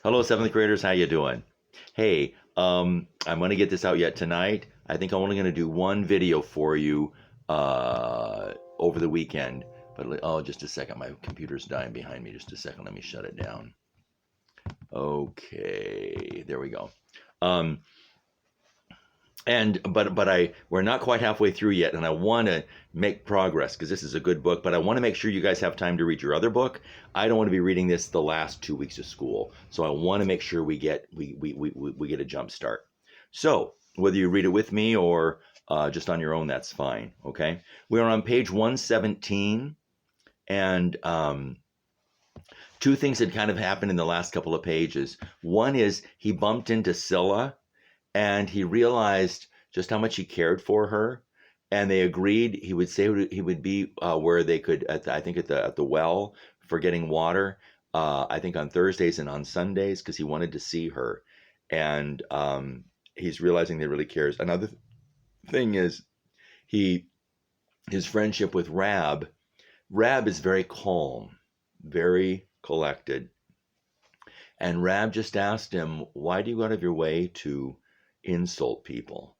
Hello, seventh graders. How you doing? Hey, I'm going to get this out yet tonight. I think I'm only going to do one video for you over the weekend. But oh, just a second. My computer's dying behind me. Just a second. Let me shut it down. Okay, there we go. Um, but we're not quite halfway through yet, and I want to make progress because this is a good book. But I want to make sure you guys have time to read your other book. I don't want to be reading this the last 2 weeks of school, so I want to make sure we get a jump start. So whether you read it with me or just on your own, that's fine. Okay, we are on page 117, and two things had kind of happened in the last couple of pages. One is he bumped into Scylla and he realized just how much he cared for her. And they agreed he would say he would be where they could, I think at the well for getting water. I think on Thursdays and on Sundays because he wanted to see her, and he's realizing that he really cares. Another thing is he his friendship with Rab. Rab is very calm, very collected, and Rab just asked him, "Why do you go out of your way to insult people?"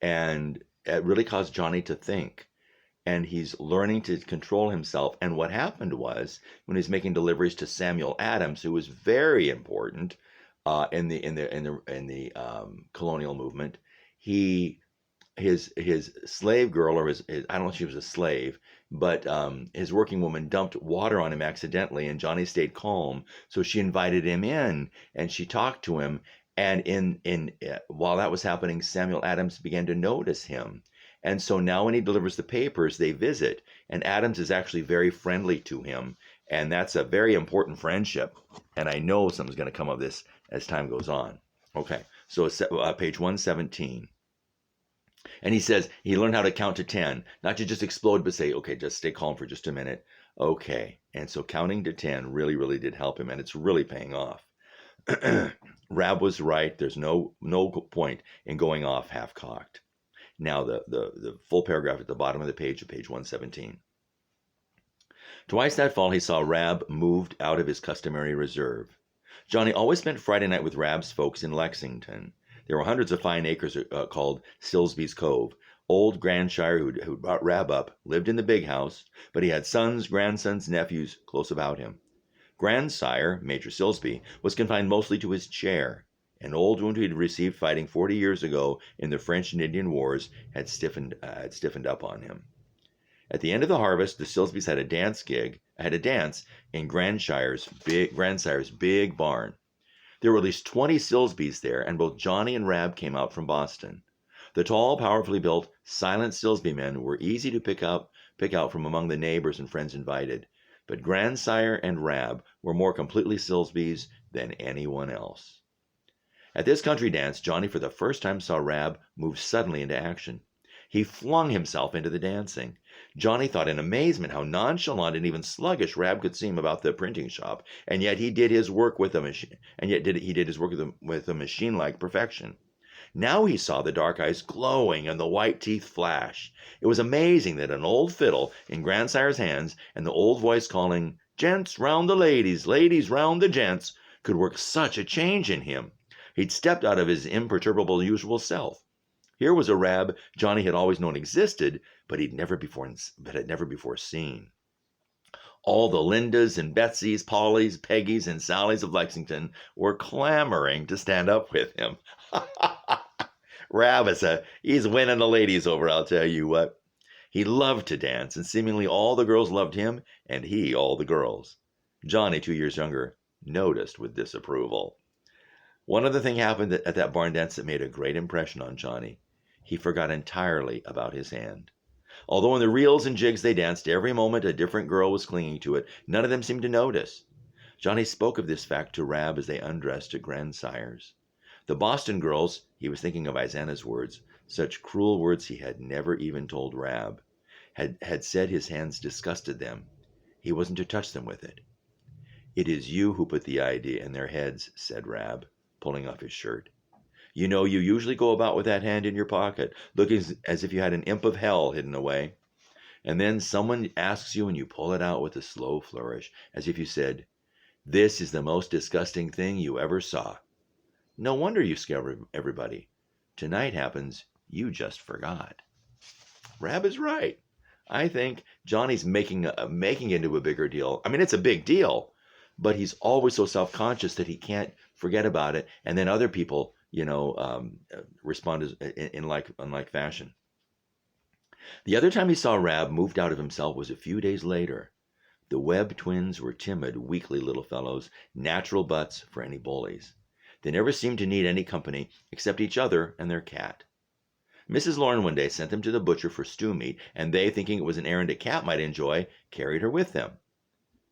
And it really caused Johnny to think. And he's learning to control himself. And what happened was when he's making deliveries to Samuel Adams, who was very important in the colonial movement, he his slave girl or his I don't know if she was a slave, but his working woman dumped water on him accidentally, and Johnny stayed calm. So she invited him in, and she talked to him. And in while that was happening, Samuel Adams began to notice him. And so now when he delivers the papers, they visit, and Adams is actually very friendly to him, and that's a very important friendship. And I know something's going to come of this as time goes on. Okay, so page 117. And he says he learned how to count to 10, not to just explode, but say, okay, just stay calm for just a minute. Okay. And so counting to 10 really, really did help him, and it's really paying off. Rab was right. There's no point in going off half-cocked. Now, the full paragraph at the bottom of the page of page 117. Twice that fall, he saw Rab moved out of his customary reserve. Johnny always spent Friday night with Rab's folks in Lexington. There were hundreds of fine acres called Silsby's Cove. Old Grandshire, who brought Rab up, lived in the big house, but he had sons, grandsons, nephews close about him. Grandsire, Major Silsby, was confined mostly to his chair. An old wound he had received fighting 40 years ago in the French and Indian Wars had stiffened up on him. At the end of the harvest, the Silsbys had a dance in Grandsire's big barn. There were at least 20 Silsbys there, and both Johnny and Rab came out from Boston. The tall, powerfully built, silent Silsby men were easy to pick out from among the neighbors and friends invited, but Grandsire and Rab were more completely Silsbys than anyone else. At this country dance, Johnny for the first time saw Rab move suddenly into action. He flung himself into the dancing. Johnny thought in amazement how nonchalant and even sluggish Rab could seem about the printing shop, and yet he did his work with a machine, with a machine-like perfection. Now he saw the dark eyes glowing and the white teeth flash. It was amazing that an old fiddle in Grandsire's hands and the old voice calling, "Gents round the ladies, ladies round the gents," could work such a change in him. He'd stepped out of his imperturbable usual self. Here was a Rab Johnny had always known existed, but had never before seen. All the Lindas and Betsies, Pollys, Peggies, and Sallys of Lexington were clamoring to stand up with him. Rab he's winning the ladies over, I'll tell you what. He loved to dance, and seemingly all the girls loved him, and he all the girls. Johnny, 2 years younger, noticed with disapproval. One other thing happened at that barn dance that made a great impression on Johnny. He forgot entirely about his hand. Although in the reels and jigs they danced, every moment a different girl was clinging to it, none of them seemed to notice. Johnny spoke of this fact to Rab as they undressed at Grandsire's. The Boston girls, he was thinking of Isana's words, such cruel words he had never even told Rab, had said his hands disgusted them. He wasn't to touch them with it. "It is you who put the idea in their heads," said Rab, pulling off his shirt. "You know, you usually go about with that hand in your pocket, looking as if you had an imp of hell hidden away. And then someone asks you and you pull it out with a slow flourish, as if you said, This is the most disgusting thing you ever saw. No wonder you scare everybody. Tonight happens, you just forgot. Rab is right. I think Johnny's making it into a bigger deal. I mean, it's a big deal, but he's always so self-conscious that he can't forget about it. And then other people, respond in like fashion. The other time he saw Rab moved out of himself was a few days later. The Webb twins were timid, weakly little fellows, natural butts for any bullies. They never seemed to need any company except each other and their cat. Mrs. Lorne one day sent them to the butcher for stew meat, and they, thinking it was an errand a cat might enjoy, carried her with them.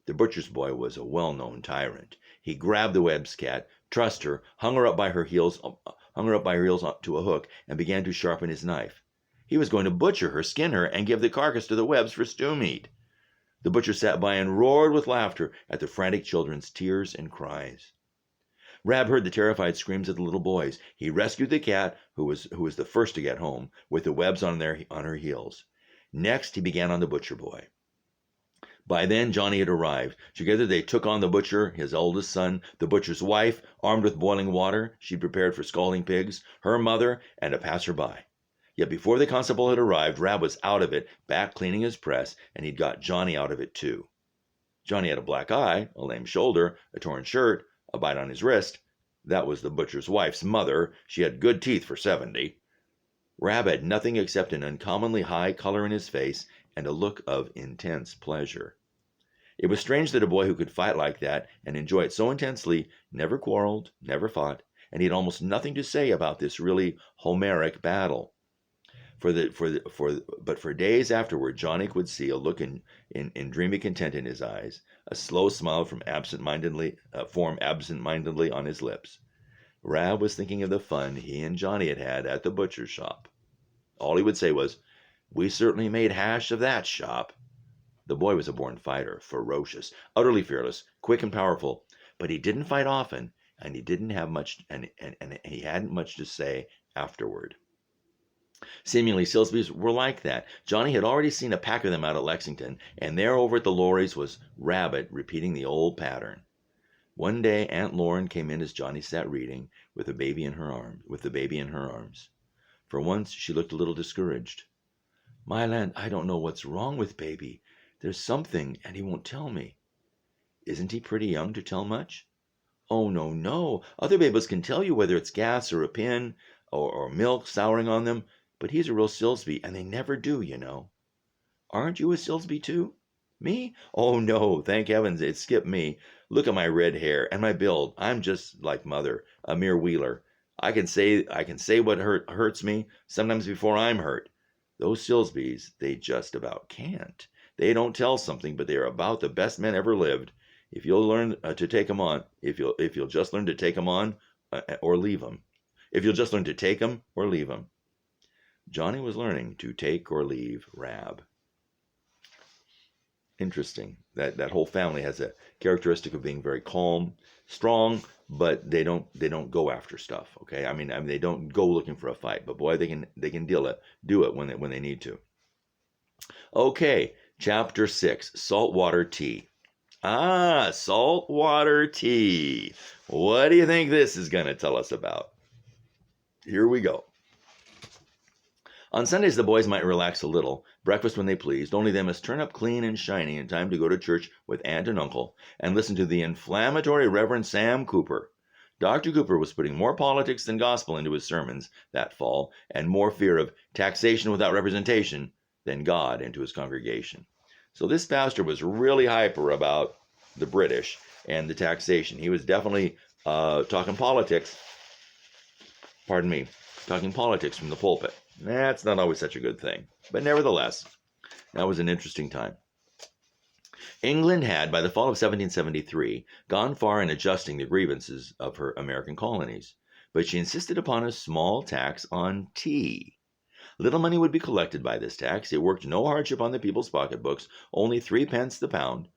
The butcher's boy was a well-known tyrant. He grabbed the Webb's cat, trussed her, hung her up by her heels to a hook, and began to sharpen his knife. He was going to butcher her, skin her, and give the carcass to the Webbs for stew meat. The butcher sat by and roared with laughter at the frantic children's tears and cries. Rab heard the terrified screams of the little boys. He rescued the cat, who was the first to get home, with the Webbs on her heels. Next, he began on the butcher boy. By then, Johnny had arrived. Together they took on the butcher, his oldest son, the butcher's wife, armed with boiling water she'd prepared for scalding pigs, her mother, and a passer-by. Yet before the constable had arrived, Rab was out of it, back cleaning his press, and he'd got Johnny out of it too. Johnny had a black eye, a lame shoulder, a torn shirt, a bite on his wrist. That was the butcher's wife's mother. She had good teeth for 70. Rab had nothing except an uncommonly high color in his face and a look of intense pleasure. It was strange that a boy who could fight like that and enjoy it so intensely never quarreled, never fought, and he had almost nothing to say about this really Homeric battle. But for days afterward, Johnny would see a look in dreamy content in his eyes, a slow smile form absent-mindedly on his lips. Rab was thinking of the fun he and Johnny had had at the butcher's shop. All he would say was, "We certainly made hash of that shop." The boy was a born fighter, ferocious, utterly fearless, quick and powerful, but he didn't fight often, and he didn't have much, and he hadn't much to say afterward. Seemingly, Silsby's were like that. Johnny had already seen a pack of them out at Lexington, and there over at the Lorries was Rabbit repeating the old pattern. One day Aunt Lauren came in as Johnny sat reading, with the baby in her arms. For once she looked a little discouraged. "My land, I don't know what's wrong with baby. There's something, and he won't tell me." "Isn't he pretty young to tell much?" "Oh, no. Other babies can tell you whether it's gas or a pin, or milk souring on them. But he's a real Silsby, and they never do, you know." "Aren't you a Silsby, too?" "Me? Oh, no, thank heavens, it skipped me. Look at my red hair and my build. I'm just like mother, a mere wheeler. I can say what hurts me, sometimes before I'm hurt. Those Silsbys, they just about can't. They don't tell something, but they are about the best men ever lived. If you'll learn to take 'em on, if you'll just learn to take 'em on, or leave 'em. If you'll just learn to take 'em or leave 'em." Johnny was learning to take or leave Rab. Interesting. That whole family has a characteristic of being very calm, strong, but they don't go after stuff. Okay, I mean they don't go looking for a fight, but boy, they can do it when they need to. Okay, chapter 6, saltwater tea. Saltwater tea. What do you think this is going to tell us about? Here we go. On Sundays, the boys might relax a little, breakfast when they pleased, only they must turn up clean and shiny in time to go to church with Aunt and Uncle and listen to the inflammatory Reverend Sam Cooper. Dr. Cooper was putting more politics than gospel into his sermons that fall, and more fear of taxation without representation than God into his congregation. So this pastor was really hyper about the British and the taxation. He was definitely talking politics from the pulpit. That's not always such a good thing, but nevertheless, that was an interesting time. England had, by the fall of 1773, gone far in adjusting the grievances of her American colonies, but she insisted upon a small tax on tea. Little money would be collected by this tax. It worked no hardship on the people's pocketbooks, only 3 pence the pound.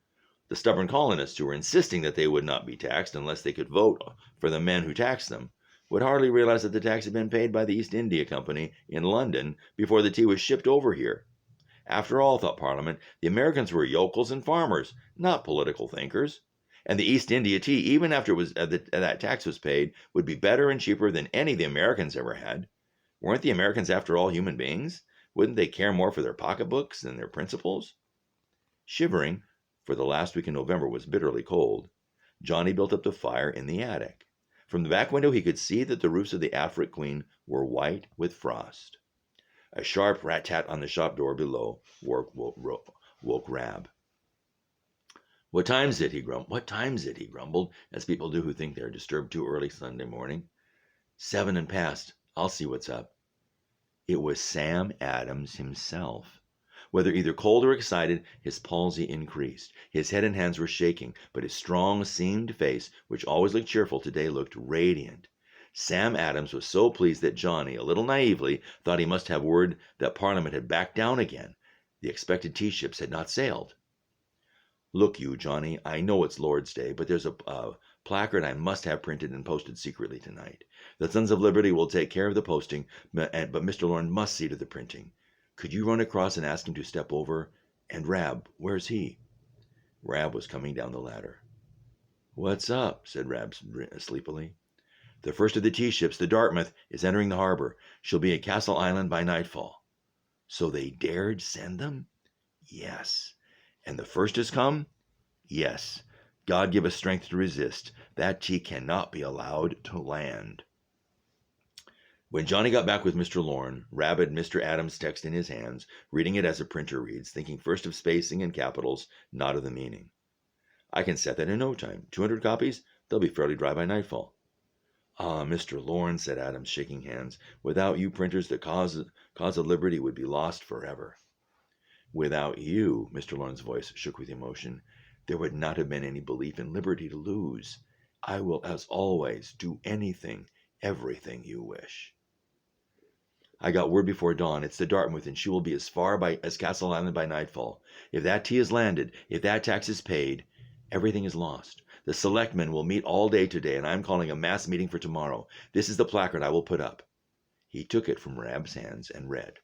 The stubborn colonists, who were insisting that they would not be taxed unless they could vote for the men who taxed them, would hardly realize that the tax had been paid by the East India Company in London before the tea was shipped over here. After all, thought Parliament, the Americans were yokels and farmers, not political thinkers. And the East India tea, even after that tax was paid, would be better and cheaper than any the Americans ever had. Weren't the Americans, after all, human beings? Wouldn't they care more for their pocketbooks than their principles? Shivering, for the last week in November was bitterly cold, Johnny built up the fire in the attic. From the back window he could see that the roofs of the Afric Queen were white with frost. A sharp rat-tat on the shop door below woke Rab. What time's it? He grumbled, as people do who think they are disturbed too early Sunday morning. 7 and past. I'll see what's up. It was Sam Adams himself. Whether either cold or excited, his palsy increased. His head and hands were shaking, but his strong, seamed face, which always looked cheerful, today looked radiant. Sam Adams was so pleased that Johnny, a little naively, thought he must have word that Parliament had backed down again. The expected tea ships had not sailed. Look you, Johnny, I know it's Lord's Day, but there's a placard I must have printed and posted secretly tonight. The Sons of Liberty will take care of the posting, but Mr. Lorne must see to the printing. Could you run across and ask him to step over? And Rab, where's he? Rab was coming down the ladder. What's up? Said Rab sleepily. The first of the tea ships, the Dartmouth, is entering the harbor. She'll be at Castle Island by nightfall. So they dared send them? Yes. And the first has come? Yes. God give us strength to resist. That tea cannot be allowed to land. When Johnny got back with Mr. Lorne, Rab had Mr. Adams' text in his hands, reading it as a printer reads, thinking first of spacing and capitals, not of the meaning. I can set that in no time. 200 copies? They'll be fairly dry by nightfall. Ah, Mr. Lorne, said Adams, shaking hands, without you printers, the cause of liberty would be lost forever. Without you, Mr. Lorne's voice shook with emotion, there would not have been any belief in liberty to lose. I will, as always, do anything, everything you wish. I got word before dawn. It's the Dartmouth, and she will be as far as Castle Island by nightfall. If that tea is landed, if that tax is paid, everything is lost. The selectmen will meet all day today, and I am calling a mass meeting for tomorrow. This is the placard I will put up. He took it from Rab's hands and read.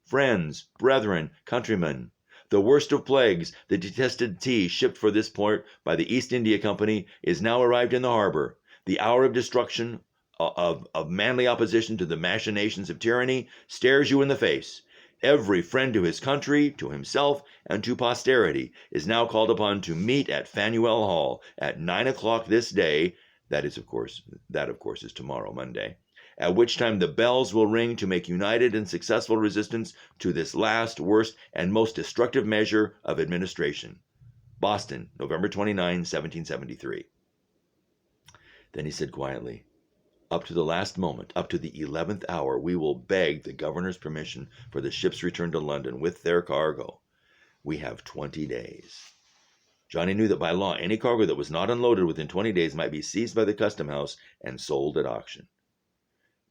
Friends, brethren, countrymen, the worst of plagues, the detested tea shipped for this port by the East India Company, is now arrived in the harbor. The hour of destruction of manly opposition to the machinations of tyranny stares you in the face. Every friend to his country, to himself, and to posterity is now called upon to meet at Faneuil Hall at 9 o'clock this day. That of course is tomorrow, Monday. At which time the bells will ring to make united and successful resistance to this last, worst, and most destructive measure of administration. Boston, November 29, 1773. Then he said quietly, up to the last moment, up to the 11th hour, we will beg the governor's permission for the ship's return to London with their cargo. We have 20 days. Johnny knew that by law, any cargo that was not unloaded within 20 days might be seized by the custom house and sold at auction.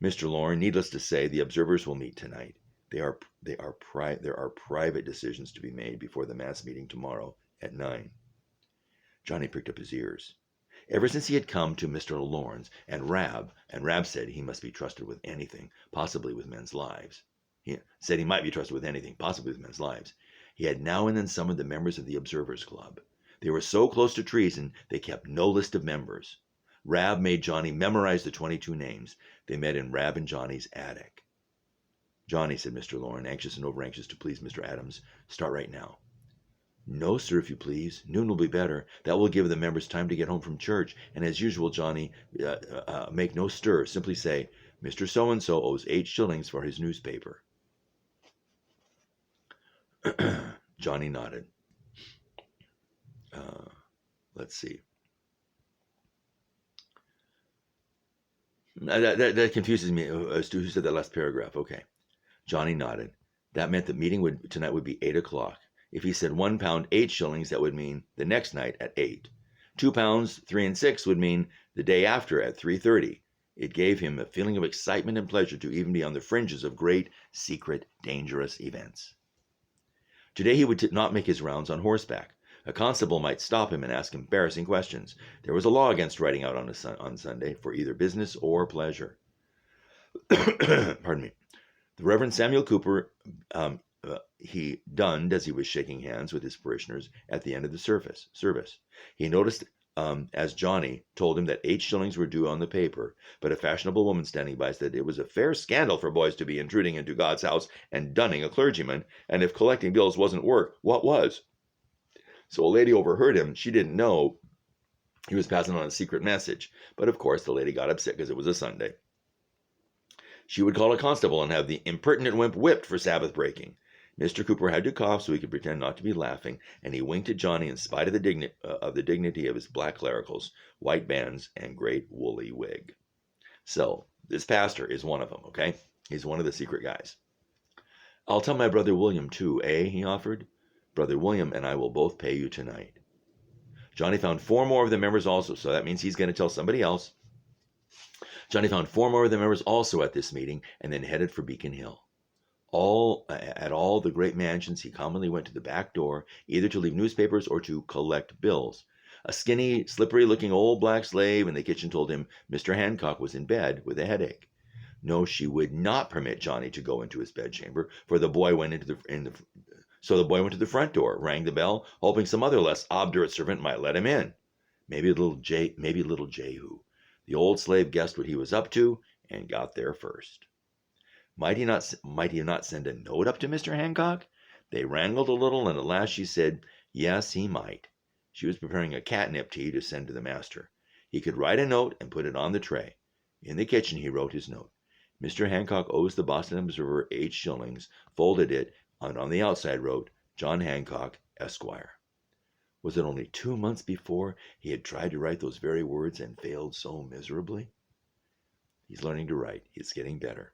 Mr. Lorne, needless to say, the observers will meet tonight. There are private decisions to be made before the mass meeting tomorrow at 9. Johnny pricked up his ears. Ever since he had come to Mr. Lorne's, and Rab said he must be trusted with anything, possibly with men's lives. He said he might be trusted with anything, possibly with men's lives. He had now and then summoned the members of the Observers Club. They were so close to treason, they kept no list of members. Rab made Johnny memorize the 22 names. They met in Rab and Johnny's attic. Johnny, said Mr. Lorne, anxious and over-anxious to please Mr. Adams, start right now. No, sir, if you please. Noon will be better. That will give the members time to get home from church. And as usual, Johnny, make no stir. Simply say, Mr. So-and-so owes 8 shillings for his newspaper. Johnny nodded. Let's see. That confuses me as to who said that last paragraph. Okay. Johnny nodded. That meant the meeting tonight would be 8 o'clock. If he said £1, 8 shillings, that would mean the next night at 8. £2, 3 and 6 would mean the day after at 3:30. It gave him a feeling of excitement and pleasure to even be on the fringes of great, secret, dangerous events. Today he would not make his rounds on horseback. A constable might stop him and ask embarrassing questions. There was a law against riding out on Sunday for either business or pleasure. Pardon me. The Reverend Samuel Cooper, he dunned as he was shaking hands with his parishioners at the end of the service. He noticed as Johnny told him that 8 shillings were due on the paper, but a fashionable woman standing by said it was a fair scandal for boys to be intruding into God's house and dunning a clergyman, and if collecting bills wasn't work, what was? So a lady overheard him. She didn't know he was passing on a secret message, but of course the lady got upset because it was a Sunday. She would call a constable and have the impertinent wimp whipped for Sabbath breaking. Mr. Cooper had to cough so he could pretend not to be laughing, and he winked at Johnny in spite of the dignity of his black clericals, white bands, and great woolly wig. So, this pastor is one of them, okay? He's one of the secret guys. I'll tell my brother William, too, eh? He offered. Brother William and I will both pay you tonight. Johnny found 4 more of the members also, so that means he's going to tell somebody else. Johnny found 4 more of the members also at this meeting, and then headed for Beacon Hill. At all the great mansions, he commonly went to the back door, either to leave newspapers or to collect bills. A skinny, slippery-looking old black slave in the kitchen told him Mr. Hancock was in bed with a headache. No, she would not permit Johnny to go into his bedchamber, for the boy went so the boy went to the front door, rang the bell, hoping some other less obdurate servant might let him in. Maybe little Jehu. The old slave guessed what he was up to and got there first. Might he not send a note up to Mr. Hancock? They wrangled a little, and at last she said, yes, he might. She was preparing a catnip tea to send to the master. He could write a note and put it on the tray. In the kitchen he wrote his note. Mr. Hancock owes the Boston Observer 8 shillings, folded it, and on the outside wrote, John Hancock, Esquire. Was it only 2 months before he had tried to write those very words and failed so miserably? He's learning to write. It's getting better.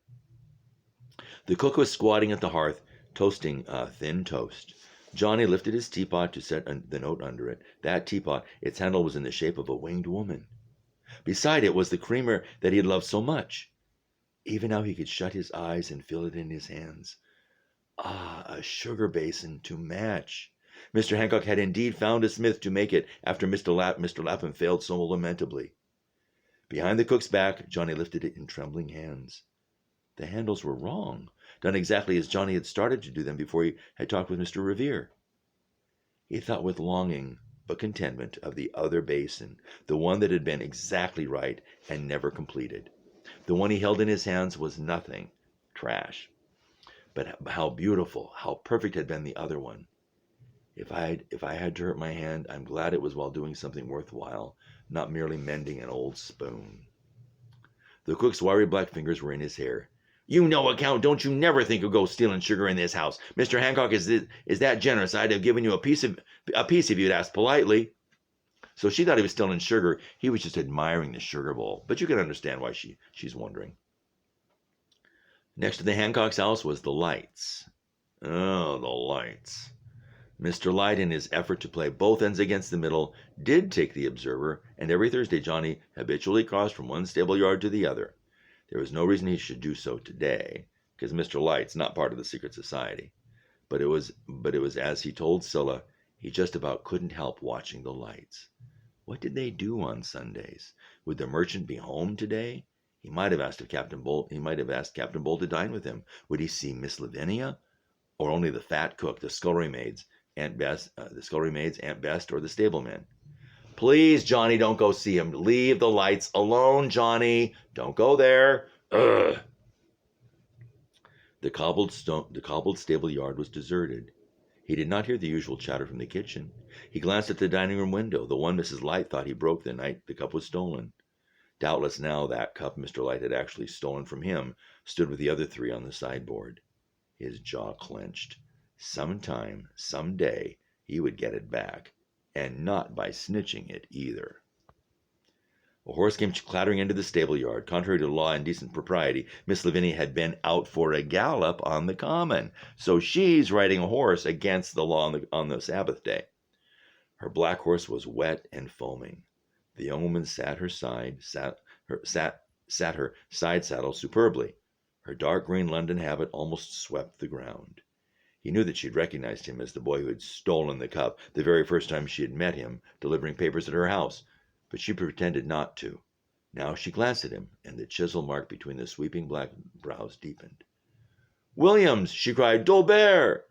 The cook was squatting at the hearth, toasting thin toast. Johnny lifted his teapot to set the note under it. That teapot, its handle was in the shape of a winged woman. Beside it was the creamer that he had loved so much. Even now he could shut his eyes and feel it in his hands. Ah, a sugar basin to match. Mr. Hancock had indeed found a smith to make it after Mr. Lapham failed so lamentably. Behind the cook's back, Johnny lifted it in trembling hands. The handles were wrong, done exactly as Johnny had started to do them before he had talked with Mr. Revere. He thought with longing but contentment of the other basin, the one that had been exactly right and never completed. The one he held in his hands was nothing, trash. But how beautiful, how perfect had been the other one. If I had to hurt my hand, I'm glad it was while doing something worthwhile, not merely mending an old spoon. The cook's wiry black fingers were in his hair. You no account, don't you never think of go stealing sugar in this house. Mr. Hancock is that generous. I'd have given you a piece if you'd asked politely. So she thought he was stealing sugar. He was just admiring the sugar bowl. But you can understand why she's wondering. Next to the Hancock's house was the lights. Oh, the lights. Mr. Light, in his effort to play both ends against the middle, did take the Observer, and every Thursday Johnny habitually crossed from one stable yard to the other. There was no reason he should do so today, because Mr. Light's not part of the secret society. But it was as he told Scylla, he just about couldn't help watching the lights. What did they do on Sundays? Would the merchant be home today? He might have asked Captain Bolt to dine with him. Would he see Miss Lavinia, or only the fat cook, the scullery maids, Aunt Best, or the stablemen? Please, Johnny, don't go see him. Leave the lights alone, Johnny. Don't go there. Ugh. The cobbled stable yard was deserted. He did not hear the usual chatter from the kitchen. He glanced at the dining room window, the one Mrs. Light thought he broke the night the cup was stolen. Doubtless now that cup Mr. Light had actually stolen from him stood with the other 3 on the sideboard. His jaw clenched. Sometime, some day, he would get it back, and not by snitching it either. A horse came clattering into the stable yard. Contrary to law and decent propriety, Miss Lavinia had been out for a gallop on the common, so she's riding a horse against the law on the Sabbath day. Her black horse was wet and foaming. The young woman sat her side saddle superbly. Her dark green London habit almost swept the ground. He knew that she had recognized him as the boy who had stolen the cup the very first time she had met him delivering papers at her house, but she pretended not to. Now she glanced at him, and the chisel mark between the sweeping black brows deepened. "Williams!" she cried. "Dolbert!"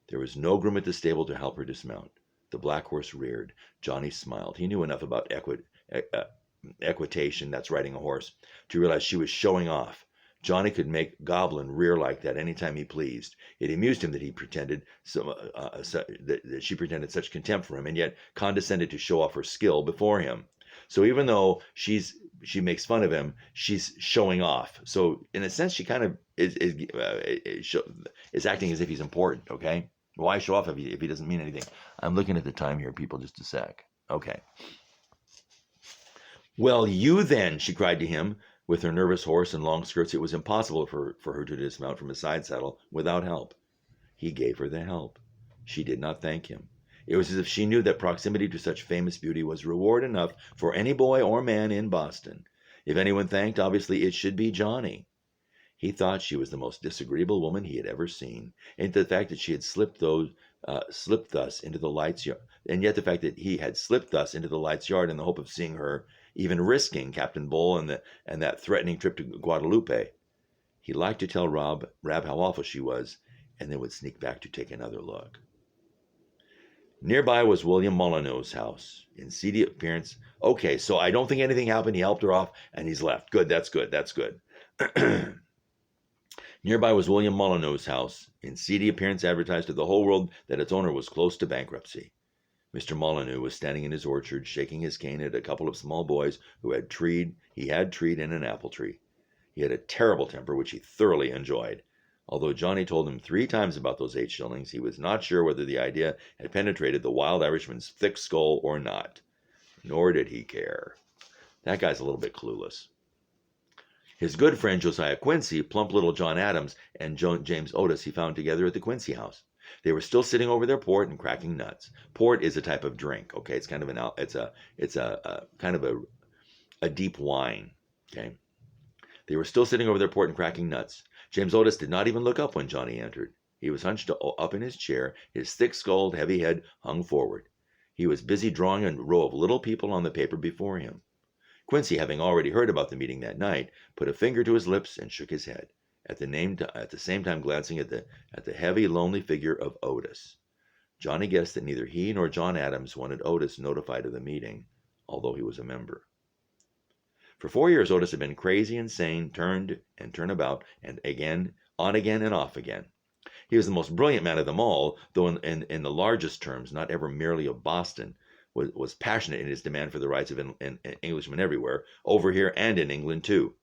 There was no groom at the stable to help her dismount. The black horse reared. Johnny smiled. He knew enough about equitation, that's riding a horse, to realize she was showing off. Johnny could make Goblin rear like that any time he pleased. It amused him that that she pretended such contempt for him, and yet condescended to show off her skill before him. So even though she makes fun of him, she's showing off. So in a sense, she kind of is acting as if he's important. Okay, why show off if he doesn't mean anything? I'm looking at the time here, people. Just a sec. Okay. Well, you then, she cried to him. With her nervous horse and long skirts, it was impossible for her to dismount from his side saddle without help. He gave her the help. She did not thank him. It was as if she knew that proximity to such famous beauty was reward enough for any boy or man in Boston. If anyone thanked, obviously it should be Johnny. He thought she was the most disagreeable woman he had ever seen, and the fact that she had slipped thus into the lights yard, and yet the fact that he had slipped thus into the lights yard in the hope of seeing her, even risking Captain Bull and that threatening trip to Guadalupe. He liked to tell Rab how awful she was, and then would sneak back to take another look. Nearby was William Molyneux's house, in seedy appearance. Okay, so I don't think anything happened. He helped her off, and he's left. Good, that's good, that's good. Nearby was William Molyneux's house, in seedy appearance advertised to the whole world that its owner was close to bankruptcy. Mr. Molyneux was standing in his orchard, shaking his cane at a couple of small boys who had treed in an apple tree. He had a terrible temper, which he thoroughly enjoyed. Although Johnny told him 3 times about those 8 shillings, he was not sure whether the idea had penetrated the wild Irishman's thick skull or not. Nor did he care. That guy's a little bit clueless. His good friend Josiah Quincy, plump little John Adams, and James Otis he found together at the Quincy house. They were still sitting over their port and cracking nuts. Port is a type of drink. Okay, it's kind of kind of a deep wine. Okay, they were still sitting over their port and cracking nuts. James Otis did not even look up when Johnny entered. He was hunched up in his chair, his thick-skulled, heavy head hung forward. He was busy drawing a row of little people on the paper before him. Quincy, having already heard about the meeting that night, put a finger to his lips and shook his head, at the same time glancing at the heavy, lonely figure of Otis. Johnny guessed that neither he nor John Adams wanted Otis notified of the meeting, although he was a member. For 4 years, Otis had been crazy, insane, turned and turnabout, and on again and off again. He was the most brilliant man of them all, though in the largest terms, not ever merely of Boston, was passionate in his demand for the rights of Englishmen everywhere, over here and in England too.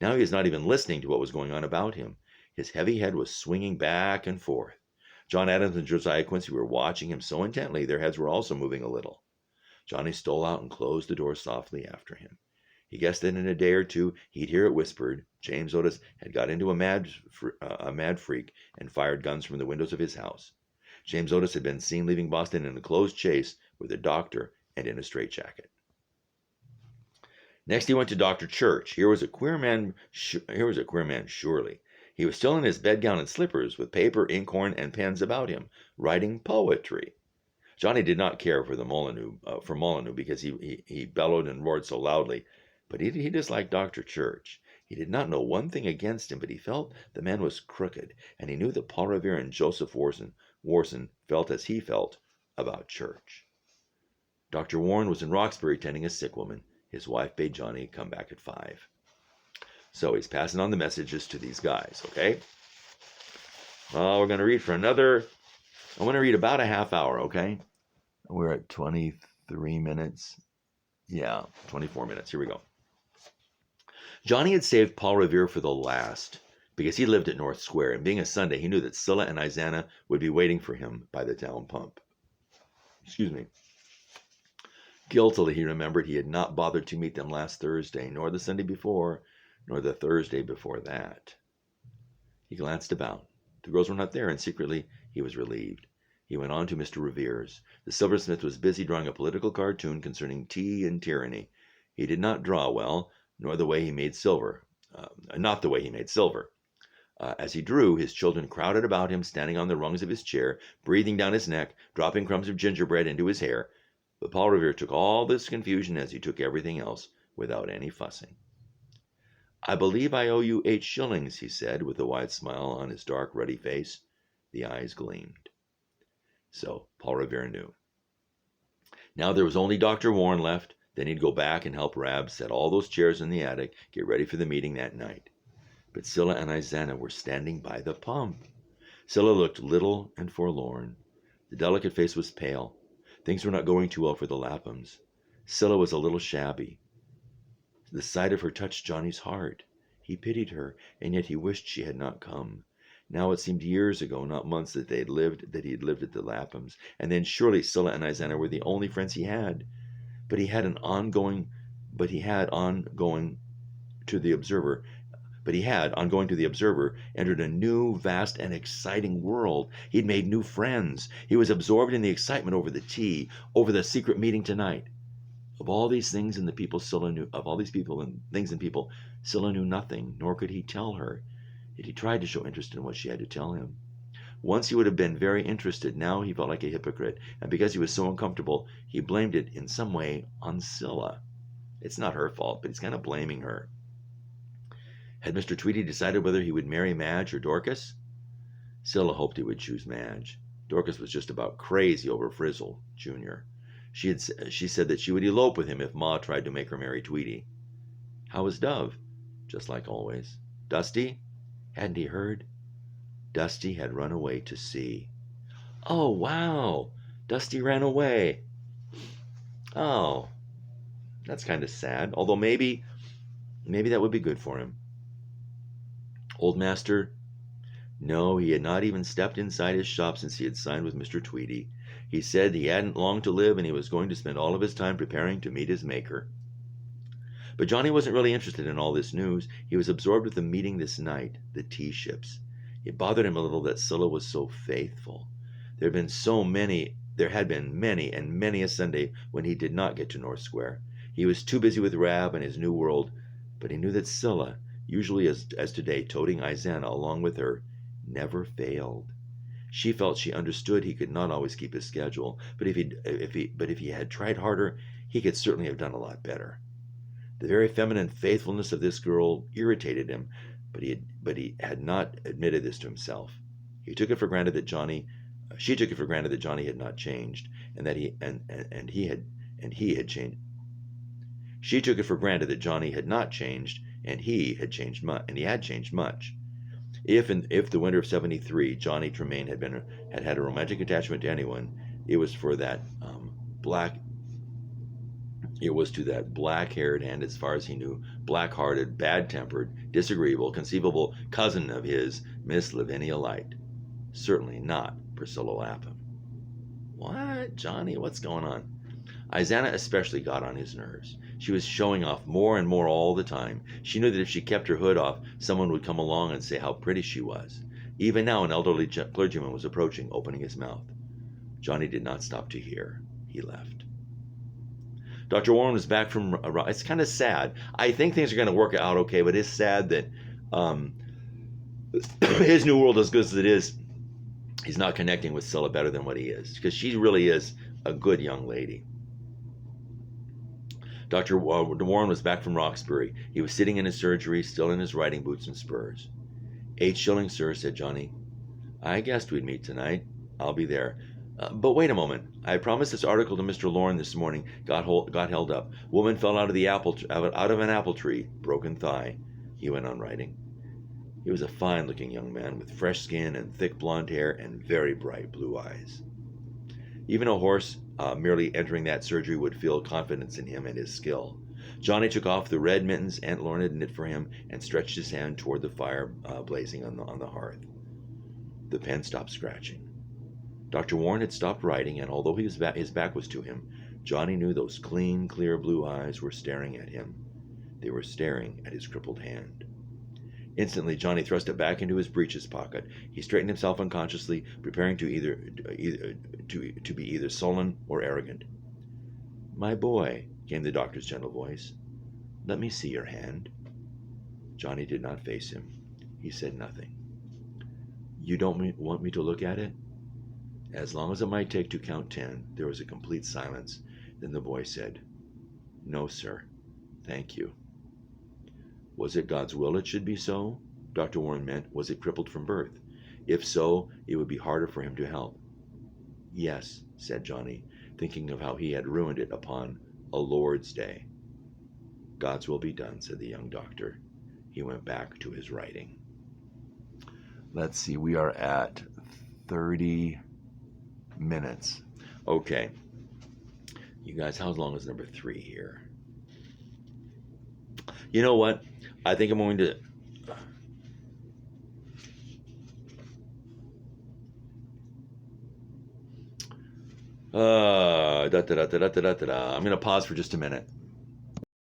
Now he was not even listening to what was going on about him. His heavy head was swinging back and forth. John Adams and Josiah Quincy were watching him so intently, their heads were also moving a little. Johnny stole out and closed the door softly after him. He guessed that in a day or two he'd hear it whispered. James Otis had got into a mad freak and fired guns from the windows of his house. James Otis had been seen leaving Boston in a closed chaise with a doctor and in a straitjacket. Next he went to Dr. Church. Here was a queer man surely. He was still in his bedgown and slippers, with paper, inkhorn, and pens about him, writing poetry. Johnny did not care for Molyneux because he bellowed and roared so loudly, but he disliked Dr. Church. He did not know one thing against him, but he felt the man was crooked, and he knew that Paul Revere and Joseph Warson felt as he felt about Church. Dr. Warren was in Roxbury tending a sick woman. His wife bade Johnny come back at 5. So he's passing on the messages to these guys, okay? Well, we're going to read for another, I'm going to read about a half hour, okay? We're at 23 minutes. Yeah, 24 minutes. Here we go. Johnny had saved Paul Revere for the last, because he lived at North Square, and being a Sunday, he knew that Scylla and Isana would be waiting for him by the town pump. Excuse me. Guiltily, he remembered he had not bothered to meet them last Thursday, nor the Sunday before, nor the Thursday before that. He glanced about. The girls were not there, and secretly he was relieved. He went on to Mr. Revere's. The silversmith was busy drawing a political cartoon concerning tea and tyranny. He did not draw well, nor the way he made silver. Not the way he made silver. As he drew, his children crowded about him, standing on the rungs of his chair, breathing down his neck, dropping crumbs of gingerbread into his hair. But Paul Revere took all this confusion as he took everything else, without any fussing. "I believe I owe you 8 shillings, he said, with a wide smile on his dark, ruddy face. The eyes gleamed. So Paul Revere knew. Now there was only Dr. Warren left. Then he'd go back and help Rab set all those chairs in the attic, get ready for the meeting that night. But Scylla and Izana were standing by the pump. Scylla looked little and forlorn. The delicate face was pale. Things were not going too well for the Laphams. Scylla was a little shabby. The sight of her touched Johnny's heart. He pitied her, and yet he wished she had not come. Now it seemed years ago, not months, that he had lived at the Laphams, and then surely Scylla and Izana were the only friends he had. But he had on going to the Observer, entered a new, vast, and exciting world. He'd made new friends. He was absorbed in the excitement over the tea, over the secret meeting tonight. Of all these things and people, Scylla knew nothing, nor could he tell her. Yet he tried to show interest in what she had to tell him. Once he would have been very interested. Now he felt like a hypocrite, and because he was so uncomfortable, he blamed it in some way on Scylla. It's not her fault, but he's kind of blaming her. Had Mr. Tweedy decided whether he would marry Madge or Dorcas? Scylla hoped he would choose Madge. Dorcas was just about crazy over Frizzle, Jr. She said that she would elope with him if Ma tried to make her marry Tweedy. How was Dove? Just like always. Dusty? Hadn't he heard? Dusty had run away to sea. Oh, wow! Dusty ran away. Oh, that's kind of sad. Although maybe that would be good for him. Old Master? No, he had not even stepped inside his shop since he had signed with Mr. Tweedy. He said he hadn't long to live, and he was going to spend all of his time preparing to meet his maker. But Johnny wasn't really interested in all this news. He was absorbed with the meeting this night, the tea ships. It bothered him a little that Scylla was so faithful. There had been many and many a Sunday when he did not get to North Square. He was too busy with Rab and his new world, but he knew that Scylla, usually as today, toting Izana along with her, never failed. She felt she understood he could not always keep his schedule, but if he had tried harder, he could certainly have done a lot better. The very feminine faithfulness of this girl irritated him, but he had not admitted this to himself. She took it for granted that Johnny had not changed, and that he had changed. She took it for granted that Johnny had not changed, and he had changed much. If the winter of '73 Johnny Tremain had had a romantic attachment to anyone, it was to that black-haired and, as far as he knew, black-hearted, bad-tempered, disagreeable, conceivable cousin of his, Miss Lavinia Light. Certainly not Priscilla Lapham. What, Johnny? What's going on? Izana especially got on his nerves. She was showing off more and more all the time. She knew that if she kept her hood off, someone would come along and say how pretty she was. Even now, an elderly clergyman was approaching, opening his mouth. Johnny did not stop to hear. He left. Dr. Warren was back from... It's kind of sad. I think things are going to work out okay, but it's sad that his new world, as good as it is, he's not connecting with Scylla better than what he is, because she really is a good young lady. Dr. Warren was back from Roxbury. He was sitting in his surgery, still in his riding boots and spurs. 8 shillings, sir, said Johnny. I guessed we'd meet tonight. I'll be there. But wait a moment. I promised this article to Mr. Lorne this morning. Got held up. Woman fell out of an apple tree. Broken thigh. He went on writing. He was a fine-looking young man with fresh skin and thick blonde hair and very bright blue eyes. Even a horse merely entering that surgery would feel confidence in him and his skill. Johnny took off the red mittens Aunt Lorne had knit for him and stretched his hand toward the fire blazing on the hearth. The pen stopped scratching. Dr. Warren had stopped writing, and although his back was to him, Johnny knew those clean, clear blue eyes were staring at him. They were staring at his crippled hand. Instantly, Johnny thrust it back into his breeches pocket. He straightened himself unconsciously, preparing to be either sullen or arrogant. My boy, came the doctor's gentle voice. Let me see your hand. Johnny did not face him. He said nothing. You don't want me to look at it? As long as it might take to count 10, there was a complete silence. Then the boy said, No, sir. Thank you. Was it God's will it should be so? Dr. Warren meant, was it crippled from birth? If so, it would be harder for him to help. Yes, said Johnny. thinking of how he had ruined it upon a Lord's Day. God's will be done, said the young doctor. He went back to his writing. Let's see, we are at 30 minutes. Okay. You guys, how long is number 3 here? You know what? I think I'm going to... I'm going to pause for just a minute.